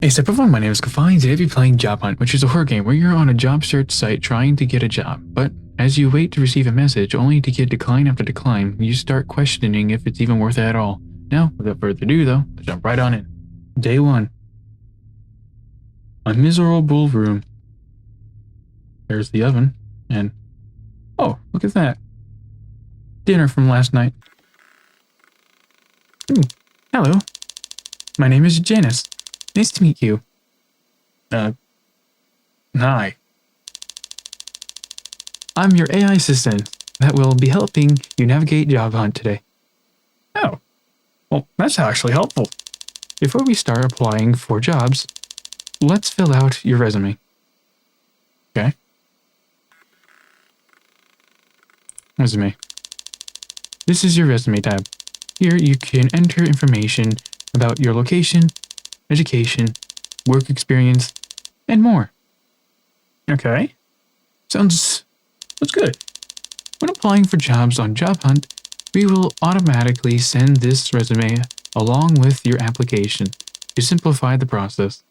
Hey, step one, my name is 𝒂𝒚. Today I'll be playing Jobhunt, which is a horror game where you're on a job search site trying to get a job. But as you wait to receive a message, only to get decline after decline, you start questioning if it's even worth it at all. Now, without further ado though, let's jump right on in. Day 1. A miserable room. There's the oven, and oh, look at that. Dinner from last night. Hello. My name is Janice. Nice to meet you. Hi. I'm your AI assistant that will be helping you navigate Jobhunt today. Oh, well, that's actually helpful. Before we start applying for jobs, let's fill out your resume. Okay. Resume. This is your resume tab. Here you can enter information about your location, education, work experience, and more. Okay. Sounds good. When applying for jobs on Jobhunt, we will automatically send this resume along with your application to simplify the process.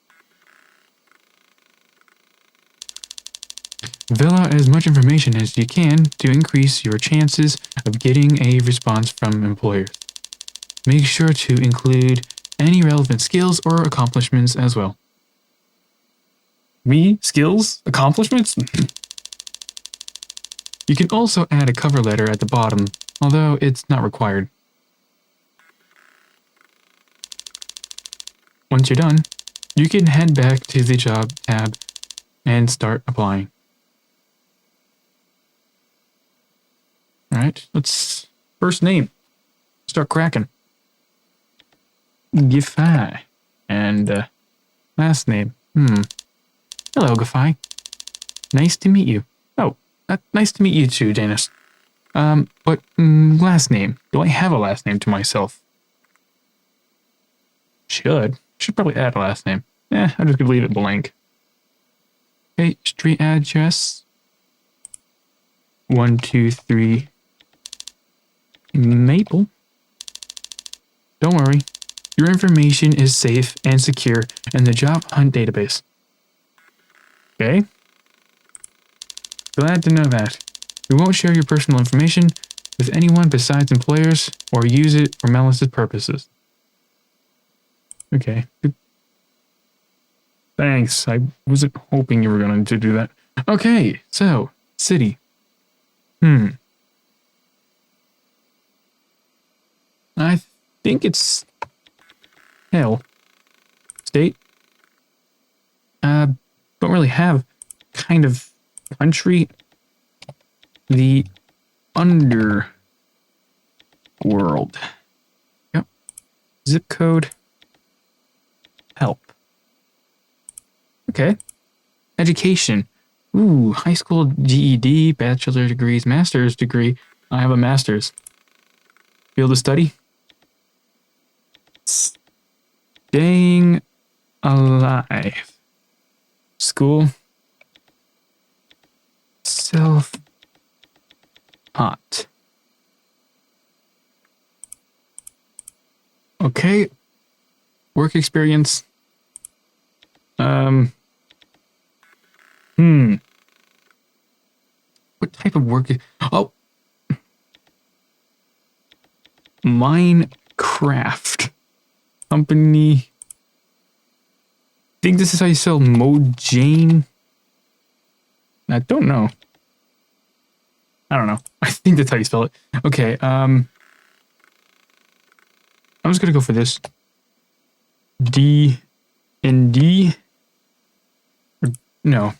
Fill out as much information as you can to increase your chances of getting a response from employers. Make sure to include any relevant skills or accomplishments as well. Me? Skills? Accomplishments? You can also add a cover letter at the bottom, although it's not required. Once you're done, you can head back to the job tab and start applying. Alright, let's... First name. Start cracking. 𝒂𝒚. And, last name. Hello, 𝒂𝒚. Nice to meet you. Oh, nice to meet you too, Janice. But, last name. Do I have a last name to myself? Should probably add a last name. I'm just gonna leave it blank. Okay, street address. 123 Maple. Don't worry. Your information is safe and secure in the Jobhunt database. Okay? Glad to know that. We won't share your personal information with anyone besides employers or use it for malicious purposes. Okay. Good. Thanks. I wasn't hoping you were going to do that. Okay, so, city. I think it's hell. State. Don't really have kind of country. The underworld. Yep. Zip code. Help. Okay. Education. Ooh, high school GED, bachelor degrees, master's degree. I have a master's. Field of study. Staying alive. School. Self-taught. Okay. Work experience. What type of work? Oh. Minecraft. Company. I think this is how you spell Mojang. I don't know. I don't know. I think that's how you spell it. Okay, I'm just gonna go for this. D and D. Or, no.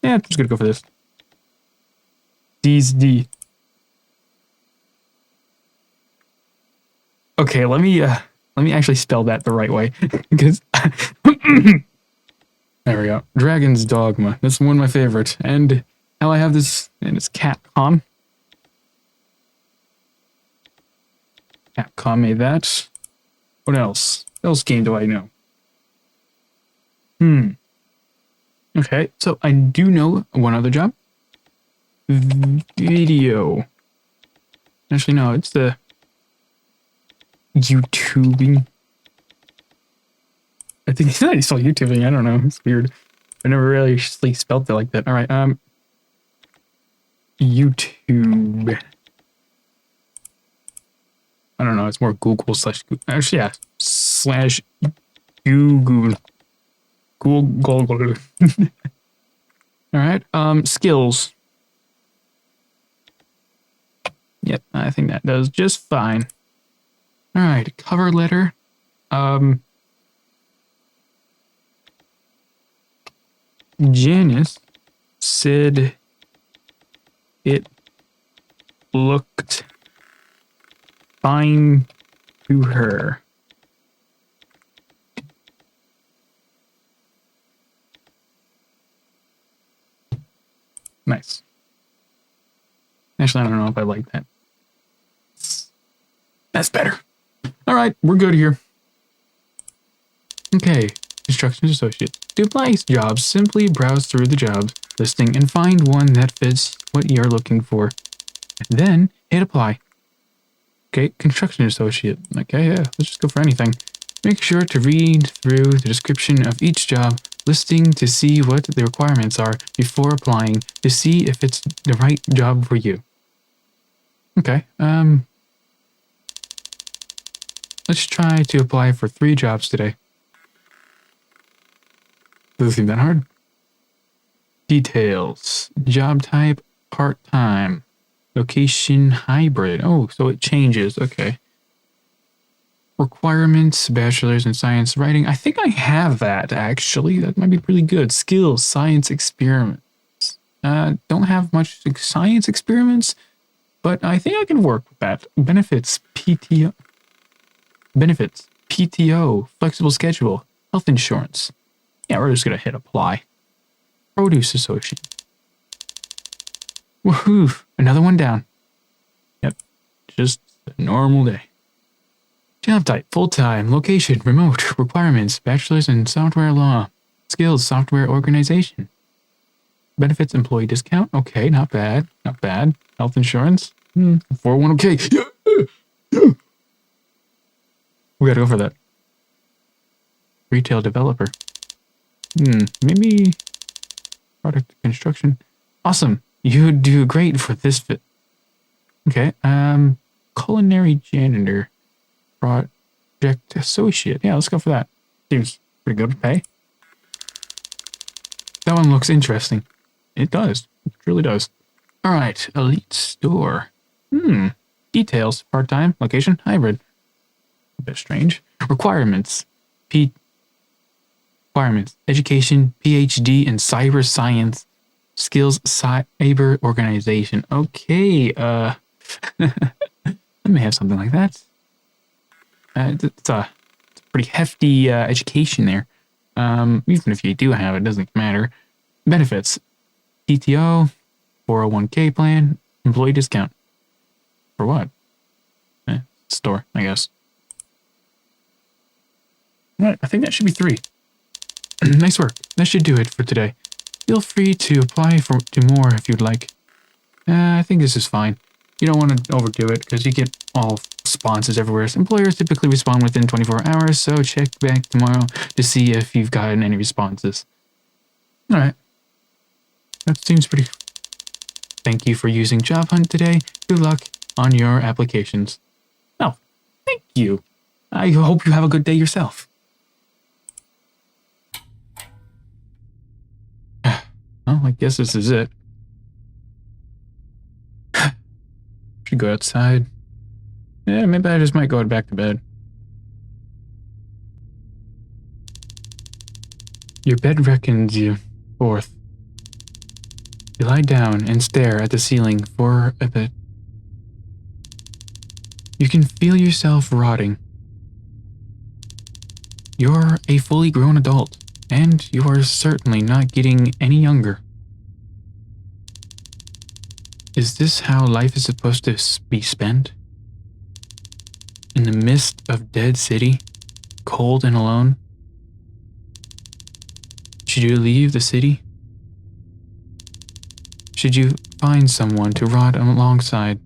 Yeah, I'm just gonna go for this. D's D. Okay, let me actually spell that the right way, because there we go. Dragon's Dogma. That's one of my favorites. And how I have this, and it's Capcom. Capcom made that. What else? What else game do I know? Okay, so I do know one other job. Video. Actually, no, it's the YouTubing. I think I saw YouTubing. I don't know. It's weird. I never really spelt it like that. All right. YouTube. I don't know. It's more Google slash. Actually, yeah. Slash Google. Google. All right. Skills. Yep. I think that does just fine. All right. Cover letter. Janice said it looked fine to her. Nice. Actually, I don't know if I like that. That's better. All right, we're good here. Okay, construction associate. To apply jobs, simply browse through the jobs listing and find one that fits what you're looking for. Then hit apply. Okay, construction associate. Okay, yeah, let's just go for anything. Make sure to read through the description of each job listing to see what the requirements are before applying to see if it's the right job for you. Okay, let's try to apply for 3 jobs today. Doesn't seem that hard. Details. Job type, part-time. Location, hybrid. Oh, so it changes. Okay. Requirements, bachelor's in science writing. I think I have that, actually. That might be pretty good. Skills, science experiments. Don't have much science experiments, but I think I can work with that. Benefits, PTO. Benefits, PTO, flexible schedule, health insurance. Yeah, we're just going to hit apply. Produce associate. Woohoo! Another one down. Yep, just a normal day. Job type, full-time. Location, remote. Requirements, bachelor's in software law. Skills, software organization. Benefits, employee discount. Okay, not bad. Not bad. Health insurance. 401k. Yeah. We gotta go for that. Retail developer. Maybe product construction. Awesome. You do great for this fit. Okay. Culinary janitor. Project associate. Yeah, let's go for that. Seems pretty good to pay. That one looks interesting. It does. It truly does. All right. Elite store. Details. Part-time. Location. Hybrid. A bit strange. Requirements. Requirements. Education. PhD in cyber science. Skills. Cyber organization. Okay. I may have something like that. It's a pretty hefty education there. Even if you do have it, doesn't matter. Benefits. PTO, 401k plan, employee discount. For what? Store, I guess. Alright, I think that should be 3. Nice work. That should do it for today. Feel free to apply to more if you'd like. I think this is fine. You don't want to overdo it because you get all responses everywhere. Employers typically respond within 24 hours, so check back tomorrow to see if you've gotten any responses. Alright. That seems pretty... Thank you for using Jobhunt today. Good luck on your applications. Oh, thank you. I hope you have a good day yourself. Well, I guess this is it. Should go outside. Yeah, maybe I just might go back to bed. Your bed reckons you forth. You lie down and stare at the ceiling for a bit. You can feel yourself rotting. You're a fully grown adult, and you are certainly not getting any younger. Is this how life is supposed to be spent? In the midst of dead city, cold and alone? Should you leave the city? Should you find someone to rot alongside?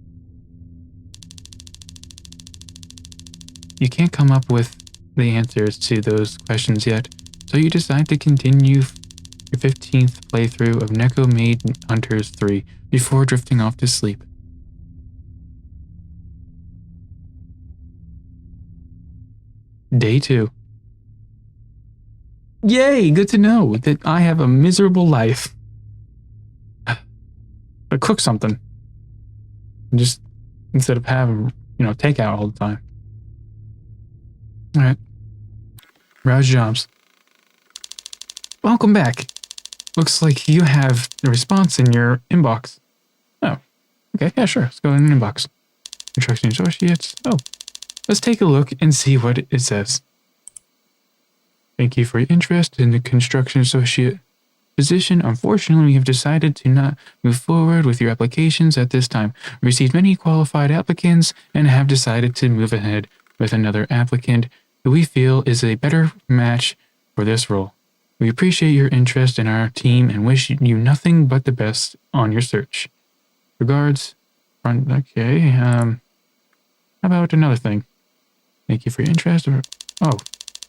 You can't come up with the answers to those questions yet, so you decide to continue your 15th playthrough of Neko Maid Hunters 3 before drifting off to sleep. Day 2. Yay! Good to know that I have a miserable life. But cook something. Just instead of having, takeout all the time. Alright. Browse jobs. Welcome back. Looks like you have the response in your inbox. Oh. Okay, yeah, sure. Let's go in an inbox. Construction Associates. Oh. Let's take a look and see what it says. Thank you for your interest in the construction associate position. Unfortunately, we have decided to not move forward with your applications at this time. We received many qualified applicants and have decided to move ahead with another applicant who we feel is a better match for this role. We appreciate your interest in our team and wish you nothing but the best on your search. Regards. Okay, how about another thing? Thank you for your interest. Oh,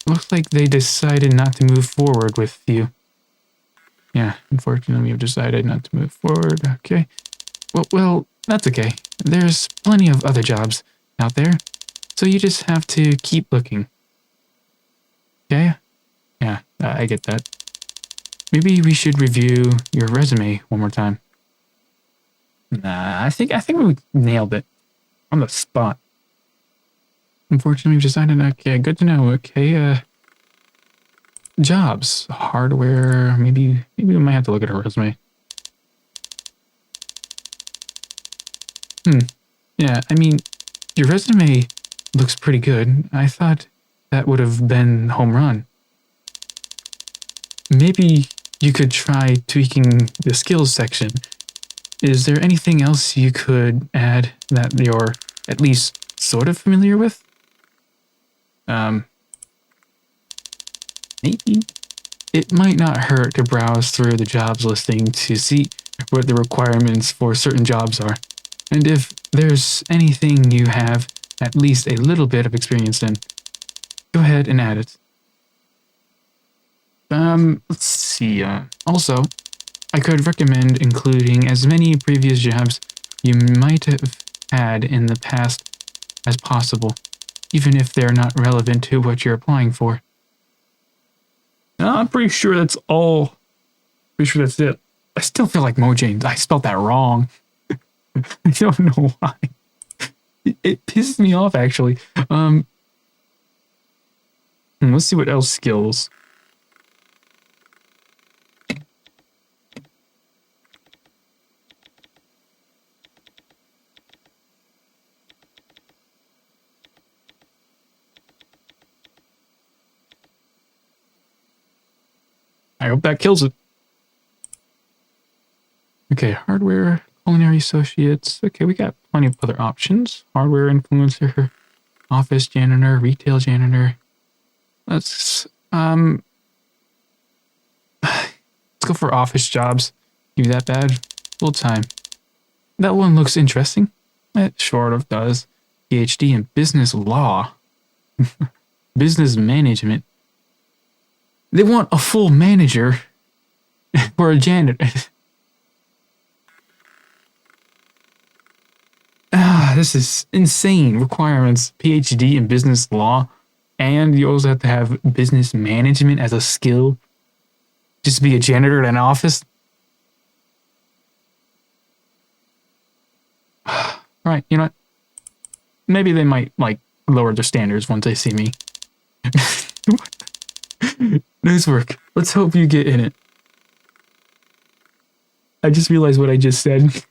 looks like they decided not to move forward with you. Yeah, unfortunately, we have decided not to move forward. Okay. Well, that's okay. There's plenty of other jobs out there, so you just have to keep looking. Okay? Yeah, I get that. Maybe we should review your resume one more time. Nah, I think we nailed it on the spot. Unfortunately, we've decided. Okay, good to know. Okay, jobs, hardware. Maybe we might have to look at her resume. Yeah, I mean, your resume looks pretty good. I thought that would have been home run. Maybe you could try tweaking the skills section. Is there anything else you could add that you're at least sort of familiar with? Maybe. It might not hurt to browse through the jobs listing to see what the requirements for certain jobs are. And if there's anything you have at least a little bit of experience in, go ahead and add it. Let's see, also, I could recommend including as many previous jobs you might have had in the past as possible, even if they're not relevant to what you're applying for. I'm pretty sure that's all. Pretty sure that's it. I still feel like Mojang. I spelled that wrong. I don't know why. It pisses me off, actually. Let's see what else skills. I hope that kills it. Okay, hardware, culinary associates. Okay, we got plenty of other options. Hardware influencer, office janitor, retail janitor. Let's go for office jobs. Give you that bad. Full time. That one looks interesting. It sort of does. PhD in business law. Business management. They want a full manager for a janitor. This is insane. Requirements, PhD in business law, and you also have to have business management as a skill. Just to be a janitor at an office. Right, you know what? Maybe they might, lower their standards once they see me. Nice work. Let's hope you get in it. I just realized what I just said.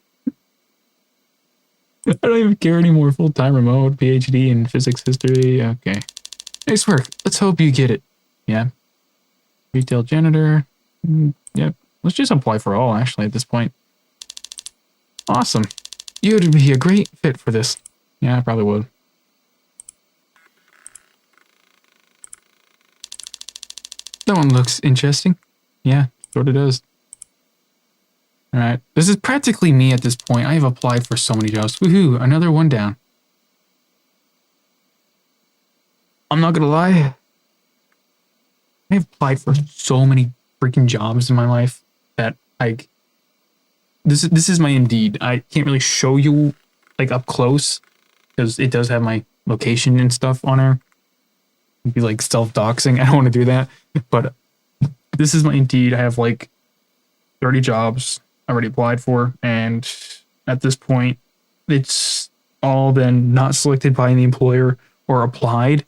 I don't even care anymore. Full-time remote, PhD in physics history. Okay. Nice work. Let's hope you get it. Yeah. Retail janitor. Yep. Let's just apply for all, actually, at this point. Awesome. You would be a great fit for this. Yeah, I probably would. That one looks interesting. Yeah, sort of does. Alright, this is practically me at this point. I have applied for so many jobs. Woohoo, another one down. I'm not gonna lie, I've applied for so many freaking jobs in my life that this is my Indeed. I can't really show you like up close because it does have my location and stuff on there. It'd be like self-doxing. I don't want to do that. But this is my Indeed. I have like 30 jobs I already applied for, and at this point, it's all been not selected by the employer or applied,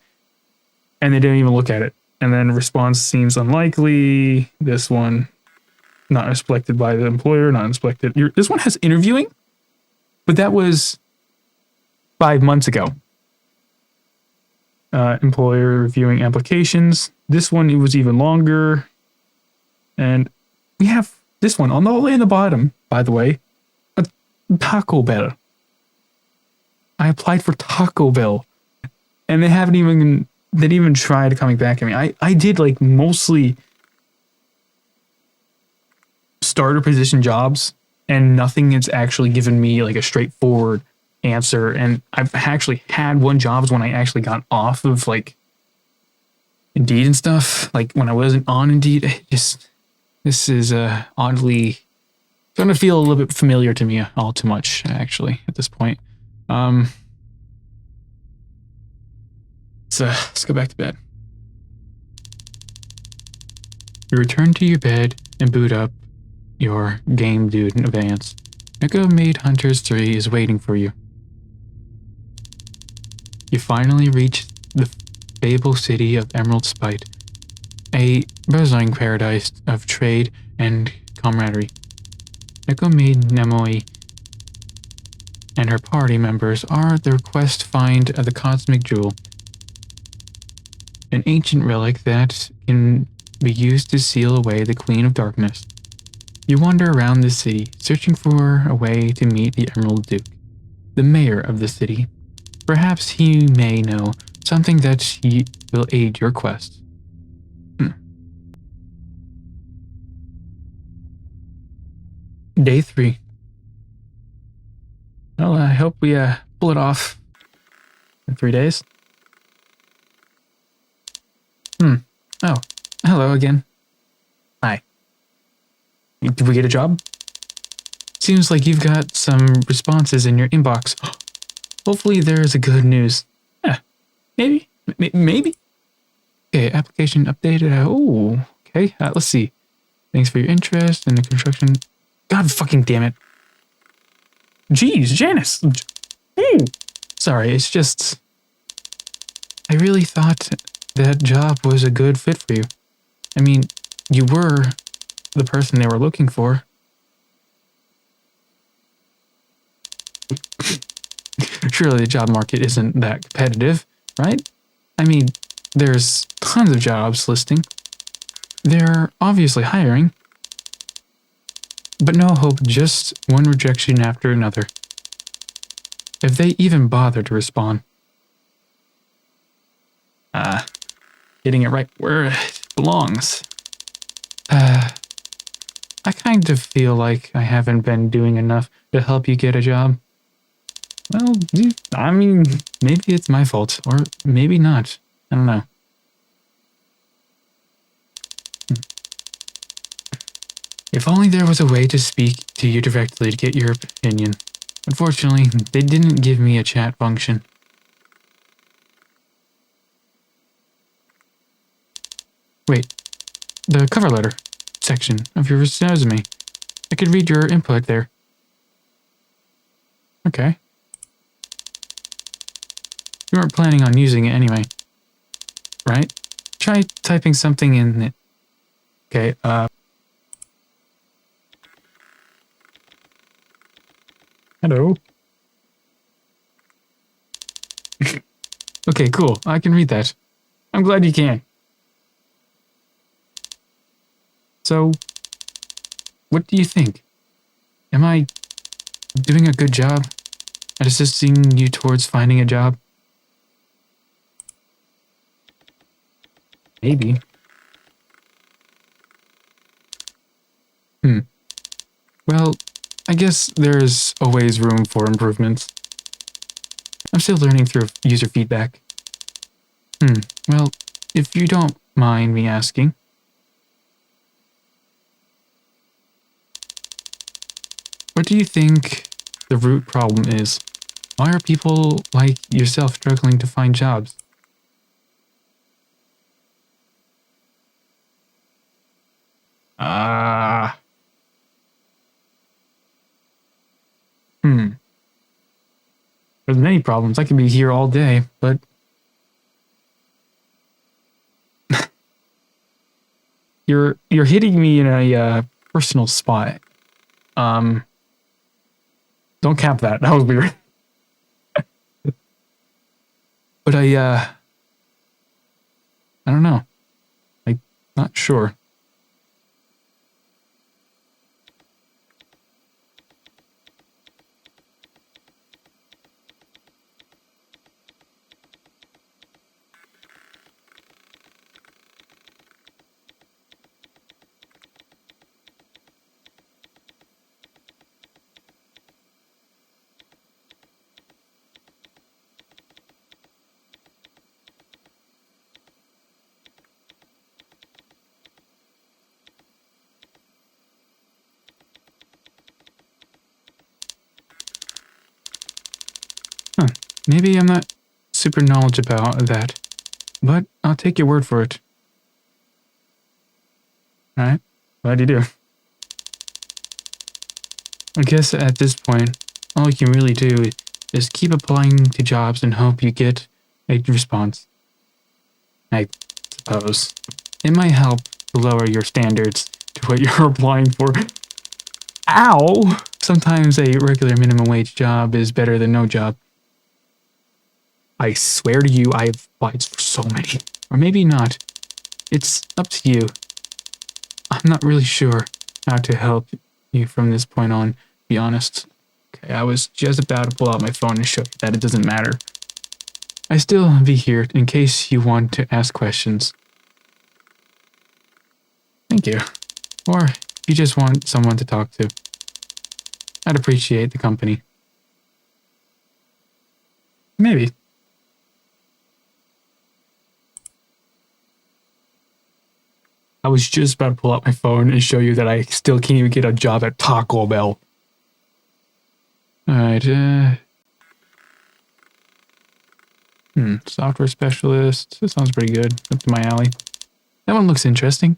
and they didn't even look at it. And then response seems unlikely. This one, not selected by the employer, not selected. This one has interviewing, but that was 5 months ago. Employer reviewing applications. This one, it was even longer. And we have this one on the way in the bottom, by the way, a Taco Bell. I applied for Taco Bell, and they didn't even try coming back at me. I did like mostly starter position jobs, and nothing has actually given me like a straightforward answer. And I've actually had one jobs when I actually got off of like Indeed and stuff. Like when I wasn't on Indeed, this is oddly starting to feel a little bit familiar to me all too much actually at this point. So let's go back to bed. You return to your bed and boot up your game dude in advance. Echo Maid Hunters 3 is waiting for you. You finally reach the fable city of Emerald Spite, a bustling paradise of trade and camaraderie. Echo Maid Ṋ and her party members are at the quest find the cosmic jewel, an ancient relic that can be used to seal away the Queen of Darkness. You wander around the city, searching for a way to meet the Emerald Duke, the mayor of the city. Perhaps he may know something that will aid your quest. Day 3. Well, I hope we pull it off in 3 days. Oh, hello again. Hi. Did we get a job? Seems like you've got some responses in your inbox. Hopefully there's a good news. Maybe. Maybe. Okay, application updated. Oh, okay. Let's see. Thanks for your interest in the construction. God fucking damn it. Jeez, Janice. Sorry, it's just... I really thought that job was a good fit for you. I mean, you were the person they were looking for. Surely the job market isn't that competitive, right? I mean, there's tons of jobs listing. They're obviously hiring. But no hope, just one rejection after another. If they even bother to respond. Getting it right where it belongs. I kind of feel like I haven't been doing enough to help you get a job. Well, I mean, maybe it's my fault, or maybe not. I don't know. If only there was a way to speak to you directly to get your opinion. Unfortunately, they didn't give me a chat function. Wait, the cover letter section of your resume. I could read your input there. Okay. You weren't planning on using it anyway, right? Try typing something in it. Okay, hello. Okay, cool. I can read that. I'm glad you can. So, what do you think? Am I doing a good job at assisting you towards finding a job? Maybe. Well, I guess there's always room for improvements. I'm still learning through user feedback. Well, if you don't mind me asking, what do you think the root problem is? Why are people like yourself struggling to find jobs? There's many problems. I could be here all day, but you're hitting me in a personal spot. Don't cap that. That was weird. But I don't know. I'm not sure. Maybe I'm not super knowledgeable about that, but I'll take your word for it. Alright, glad you do. I guess at this point, all you can really do is keep applying to jobs and hope you get a response. I suppose. It might help to lower your standards to what you're applying for. Ow! Sometimes a regular minimum wage job is better than no job. I swear to you, I've applied for so many. Or maybe not. It's up to you. I'm not really sure how to help you from this point on, to be honest. Okay, I was just about to pull out my phone and show you that it doesn't matter. I still be here in case you want to ask questions. Thank you. Or if you just want someone to talk to. I'd appreciate the company. Maybe. I was just about to pull out my phone and show you that I still can't even get a job at Taco Bell. Alright, software specialist. That sounds pretty good. Up to my alley. That one looks interesting.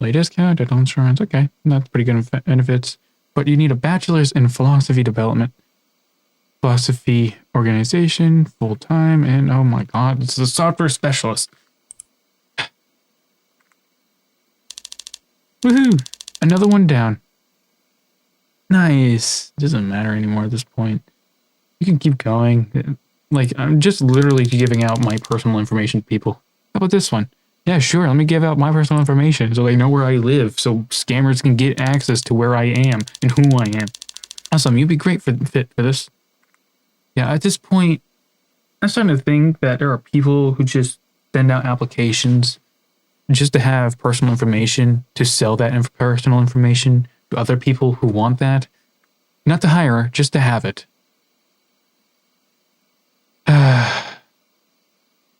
Late discount, dental insurance. Okay, that's pretty good benefits. But you need a bachelor's in philosophy development. Philosophy organization, full-time, and oh my god, this is a software specialist. Woohoo! Another one down. Nice. Doesn't matter anymore at this point. You can keep going. Like, I'm just literally giving out my personal information to people. How about this one? Yeah, sure. Let me give out my personal information so they know where I live, so scammers can get access to where I am and who I am. Awesome. You'd be great fit for this. Yeah, at this point, I'm starting to think that there are people who just send out applications just to have personal information, to sell that personal information to other people who want that. Not to hire, just to have it.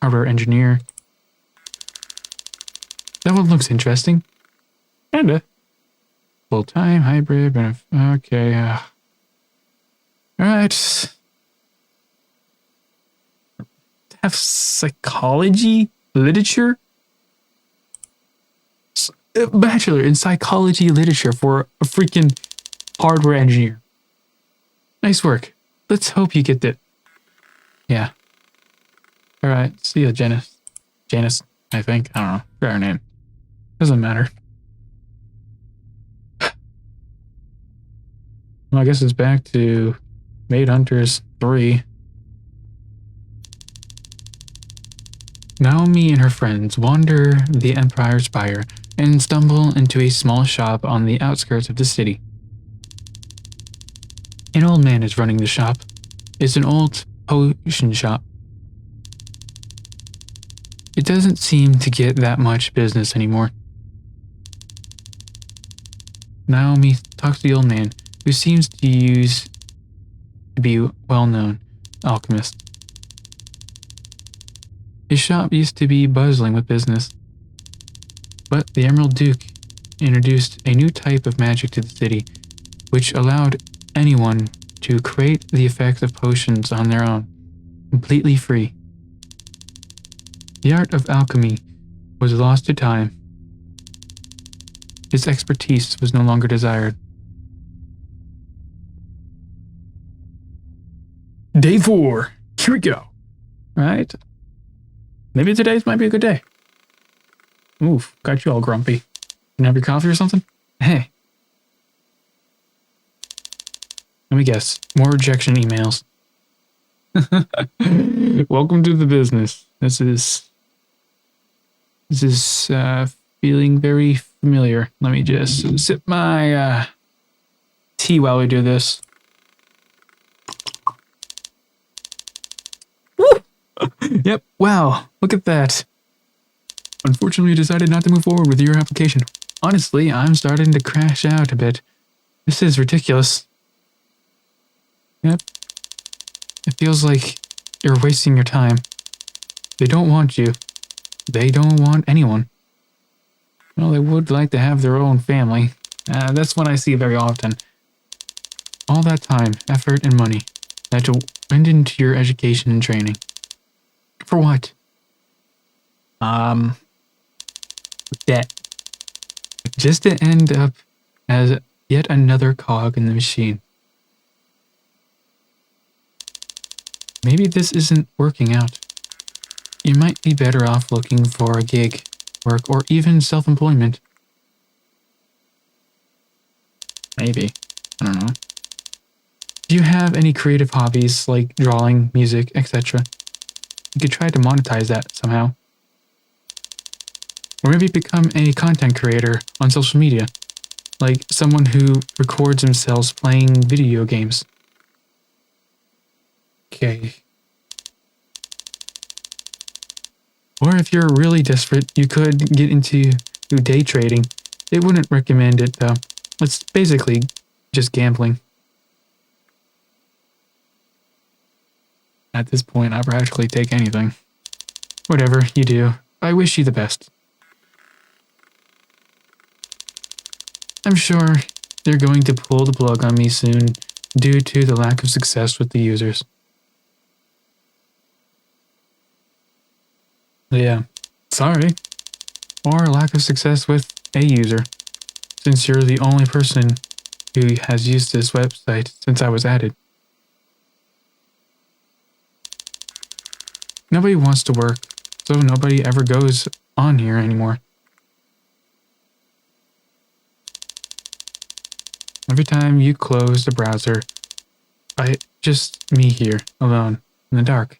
Hardware engineer. That one looks interesting. Kinda. Full-time, hybrid, okay. Alright. Have psychology? Literature? Bachelor in psychology literature for a freaking hardware engineer. Nice work. Let's hope you get it. Yeah. Alright, see ya, Janice. Janice, I think. I don't know. Forgot her name. Doesn't matter. Well, I guess it's back to Maid Hunters 3. Naomi and her friends wander the Empire Spire and stumble into a small shop on the outskirts of the city. An old man is running the shop. It's an old potion shop. It doesn't seem to get that much business anymore. Naomi talks to the old man, who seems to be a well-known alchemist. His shop used to be bustling with business. But the Emerald Duke introduced a new type of magic to the city, which allowed anyone to create the effects of potions on their own, completely free. The art of alchemy was lost to time. His expertise was no longer desired. Day 4. Here we go. Right? Maybe today's might be a good day. Oof, got you all grumpy. Can I have your coffee or something? Hey. Let me guess. More rejection emails. Welcome to the business. This is feeling very familiar. Let me just sip my tea while we do this. Woo! Yep, wow, look at that. Unfortunately, I decided not to move forward with your application. Honestly, I'm starting to crash out a bit. This is ridiculous. Yep. It feels like you're wasting your time. They don't want you. They don't want anyone. Well, they would like to have their own family. That's what I see very often. All that time, effort, and money that went into your education and training. For what? Debt. Just to end up as yet another cog in the machine. Maybe this isn't working out. You might be better off looking for a gig, work, or even self-employment. Maybe. I don't know. Do you have any creative hobbies like drawing, music, etc.? You could try to monetize that somehow. Or maybe become a content creator on social media, like someone who records themselves playing video games. Okay. Or if you're really desperate, you could get into day trading. They wouldn't recommend it though. It's basically just gambling. At this point, I'd practically take anything. Whatever you do, I wish you the best. I'm sure they're going to pull the plug on me soon due to the lack of success with the users. Yeah, sorry. Or lack of success with a user, since you're the only person who has used this website since I was added. Nobody wants to work, so nobody ever goes on here anymore. Every time you close the browser, just me here, alone, in the dark.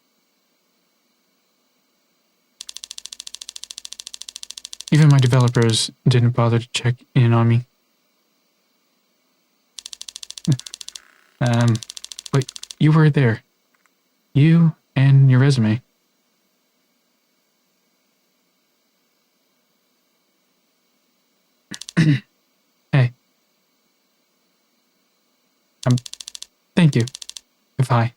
Even my developers didn't bother to check in on me. But you were there. You and your resume. Hey. Thank you. Goodbye.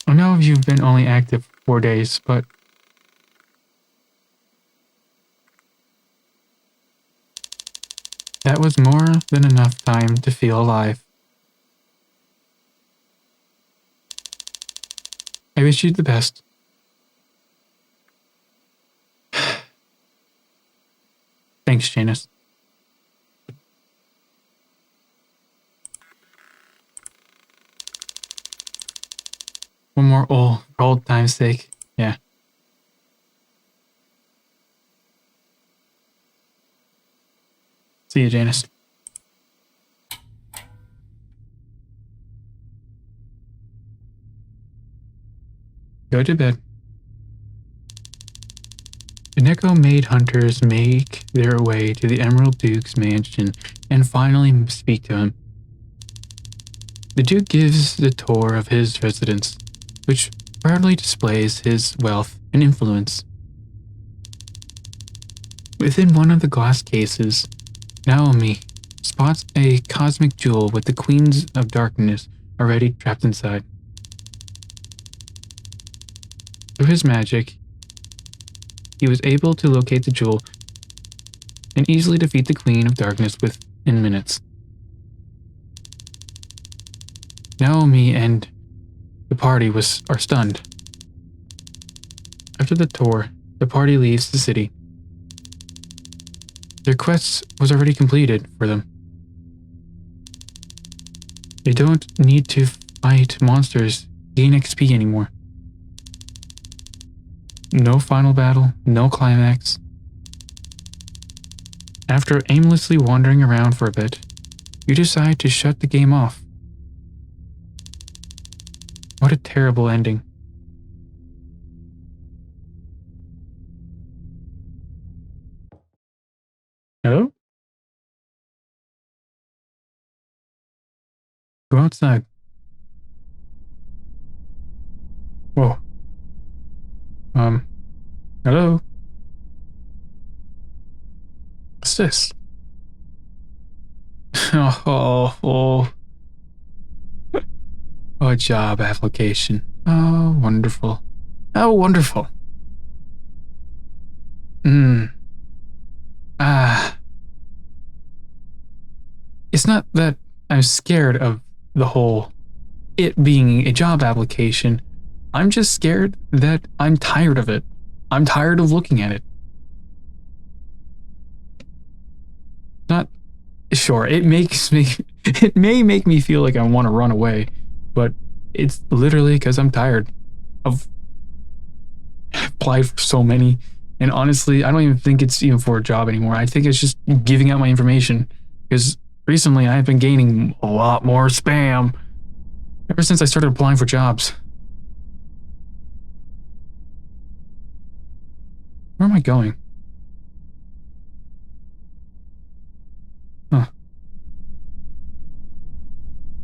I know you've been only active for 4 days, but that was more than enough time to feel alive. I wish you the best. Thanks, Janice. One more for old time's sake. Yeah. See you, Janice. Go to bed. The Neko Maid hunters make their way to the Emerald Duke's mansion and finally speak to him. The Duke gives the tour of his residence, which proudly displays his wealth and influence. Within one of the glass cases, Naomi spots a cosmic jewel with the Queens of Darkness already trapped inside. Through his magic, he was able to locate the jewel and easily defeat the Queen of Darkness within minutes. Naomi and the party are stunned. After the tour, the party leaves the city. Their quest was already completed for them. They don't need to fight monsters, gain XP anymore. No final battle, no climax. After aimlessly wandering around for a bit, you decide to shut the game off. What a terrible ending. Hello? Go outside. Whoa. Hello? What's this? Oh. A job application. Oh, wonderful. Oh, wonderful. It's not that I'm scared of the whole it being a job application. I'm just scared that I'm tired of it. I'm tired of looking at it. Not sure. It may make me feel like I want to run away, but it's literally because I'm tired of applied for so many. And honestly, I don't even think it's even for a job anymore. I think it's just giving out my information, because recently I've been gaining a lot more spam ever since I started applying for jobs. Where am I going? Huh.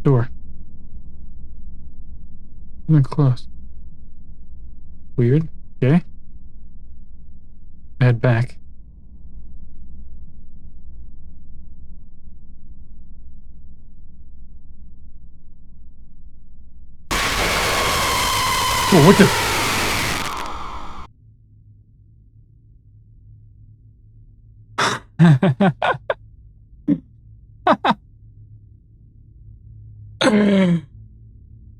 Door. Even close. Weird. Okay. Head back. Oh, what the?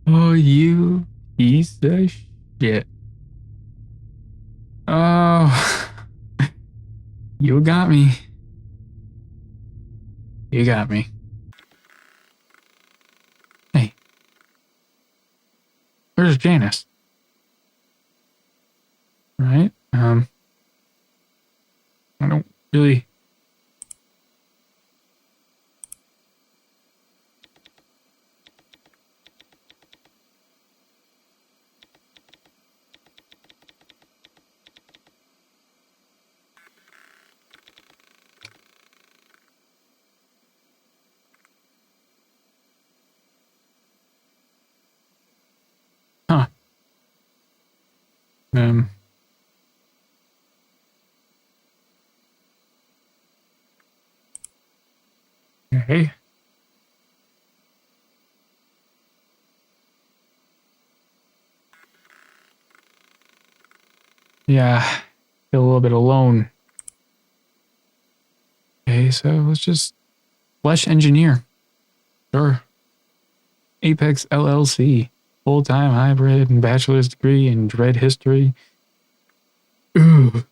Oh, you piece of shit. Oh, you got me. You got me. Hey, where's Janice? Right? I don't really. Huh. Okay. Yeah, feel a little bit alone. Okay, so let's just flesh engineer. Sure. Apex LLC. Full-time hybrid and bachelor's degree in dread history. Ooh.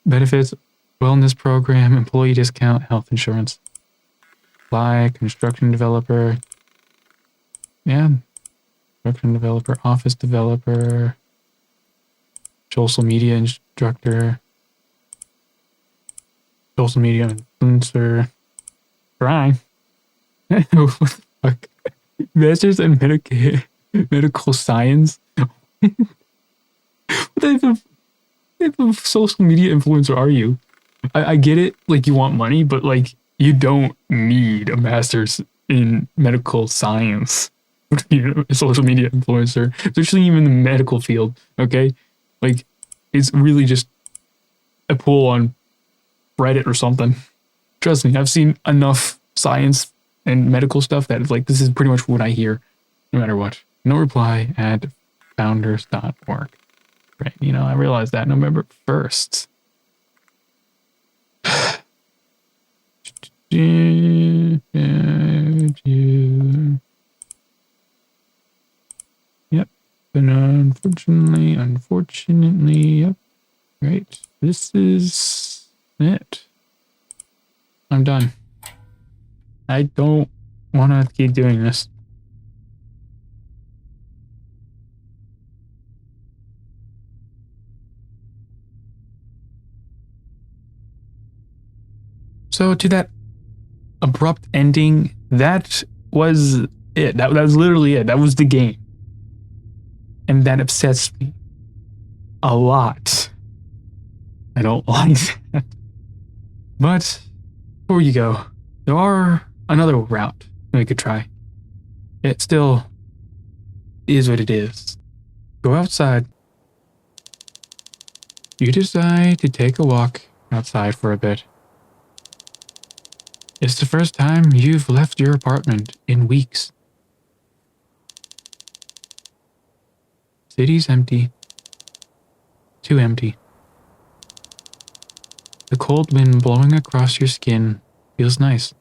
Benefits, wellness program, employee discount, health insurance. Apply, construction developer. Yeah. Construction developer, office developer. Social media instructor. Social media influencer. Try. What the fuck? Masters in medical science? What type of social media influencer are you? I get it, like you want money, but like you don't need a master's in medical science to be a social media influencer, especially even in the medical field, okay? Like, it's really just a poll on Reddit or something. Trust me, I've seen enough science and medical stuff that it's like, this is pretty much what I hear, no matter what. No reply, and founders.org. Right, you know, I realized that November 1st. Yep. And unfortunately, yep. Right. This is it. I'm done. I don't want to keep doing this. So to that abrupt ending, that was it. That was literally it. That was the game. And that upsets me a lot. I don't like that. But before you go, there are another route we could try. It still is what it is. Go outside. You decide to take a walk outside for a bit. It's the first time you've left your apartment in weeks. City's empty. Too empty. The cold wind blowing across your skin feels nice.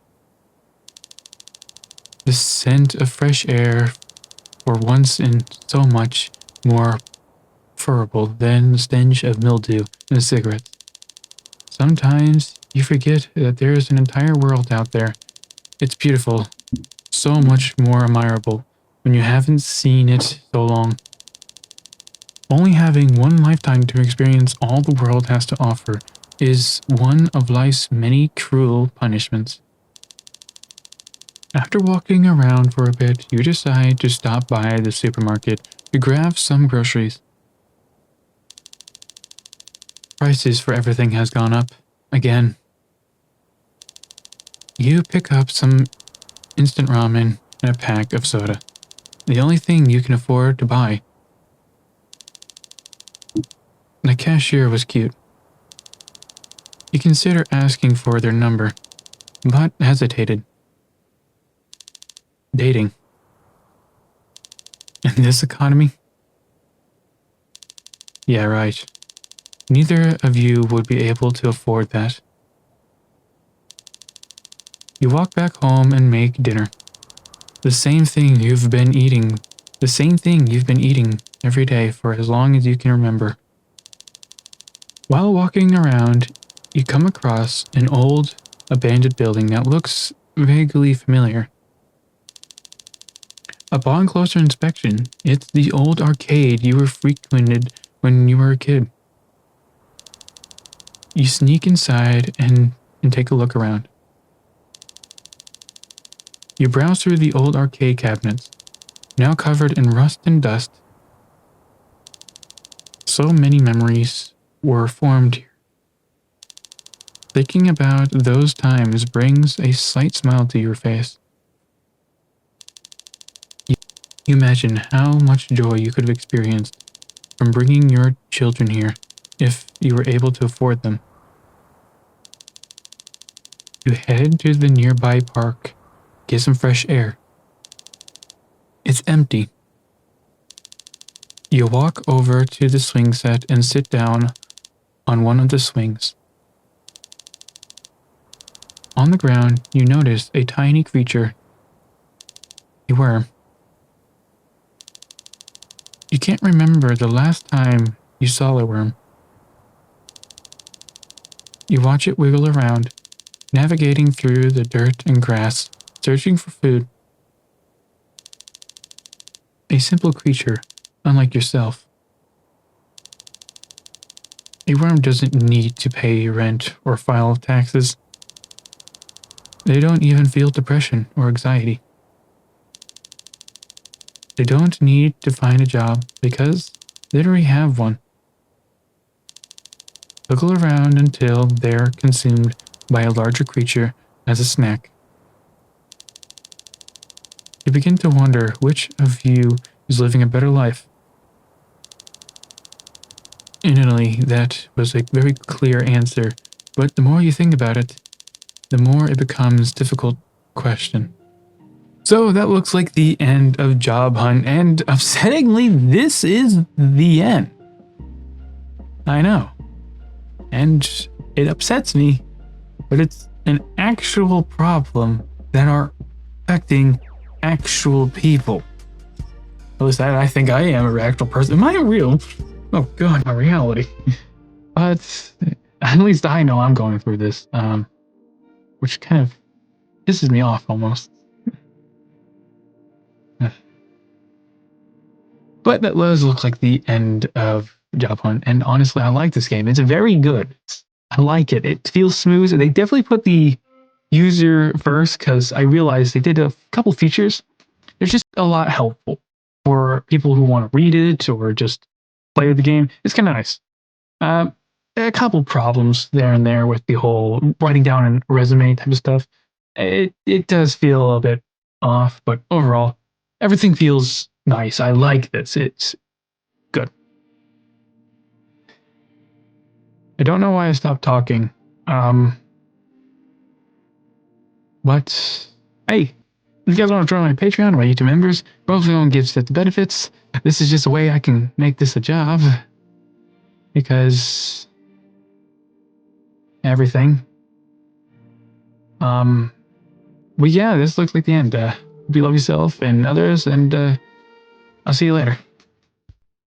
The scent of fresh air, for once in so much more preferable than the stench of mildew in a cigarette. Sometimes you forget that there is an entire world out there. It's beautiful, so much more admirable when you haven't seen it so long. Only having one lifetime to experience all the world has to offer is one of life's many cruel punishments. After walking around for a bit, you decide to stop by the supermarket to grab some groceries. Prices for everything has gone up again. You pick up some instant ramen and a pack of soda. The only thing you can afford to buy. The cashier was cute. You consider asking for their number, but hesitated. Dating. In this economy? Yeah, right. Neither of you would be able to afford that. You walk back home and make dinner. The same thing you've been eating every day for as long as you can remember. While walking around, you come across an old, abandoned building that looks vaguely familiar. Upon closer inspection, it's the old arcade you were frequented when you were a kid. You sneak inside and take a look around. You browse through the old arcade cabinets, now covered in rust and dust. So many memories were formed here. Thinking about those times brings a slight smile to your face. You imagine how much joy you could have experienced from bringing your children here if you were able to afford them. You head to the nearby park, get some fresh air. It's empty. You walk over to the swing set and sit down on one of the swings. On the ground, you notice a tiny creature, a worm. You can't remember the last time you saw a worm. You watch it wiggle around, navigating through the dirt and grass, searching for food. A simple creature, unlike yourself. A worm doesn't need to pay rent or file taxes. They don't even feel depression or anxiety. They don't need to find a job because they already have one. Wiggle around until they're consumed by a larger creature as a snack. You begin to wonder which of you is living a better life. Initially, that was a very clear answer, but the more you think about it, the more it becomes a difficult question. So that looks like the end of Jobhunt, and upsettingly, this is the end. I know. And it upsets me, but it's an actual problem that are affecting actual people. At least I think I am a actual person. Am I real? Oh god, my reality. But at least I know I'm going through this, which kind of pisses me off almost. But that does look like the end of Jobhunt, and honestly, I like this game. It's very good. I like it. It feels smooth. They definitely put the user first because I realized they did a couple features. There's just a lot helpful for people who want to read it or just play the game. It's kind of nice. A couple problems there and there with the whole writing down and resume type of stuff. It does feel a bit off, but overall, everything feels nice. I like this. It's good. I don't know why I stopped talking. But hey, if you guys want to join my Patreon or my YouTube members, both of them gives the benefits. This is just a way I can make this a job because everything. But yeah, this looks like the end. Be love yourself and others, and I'll see you later.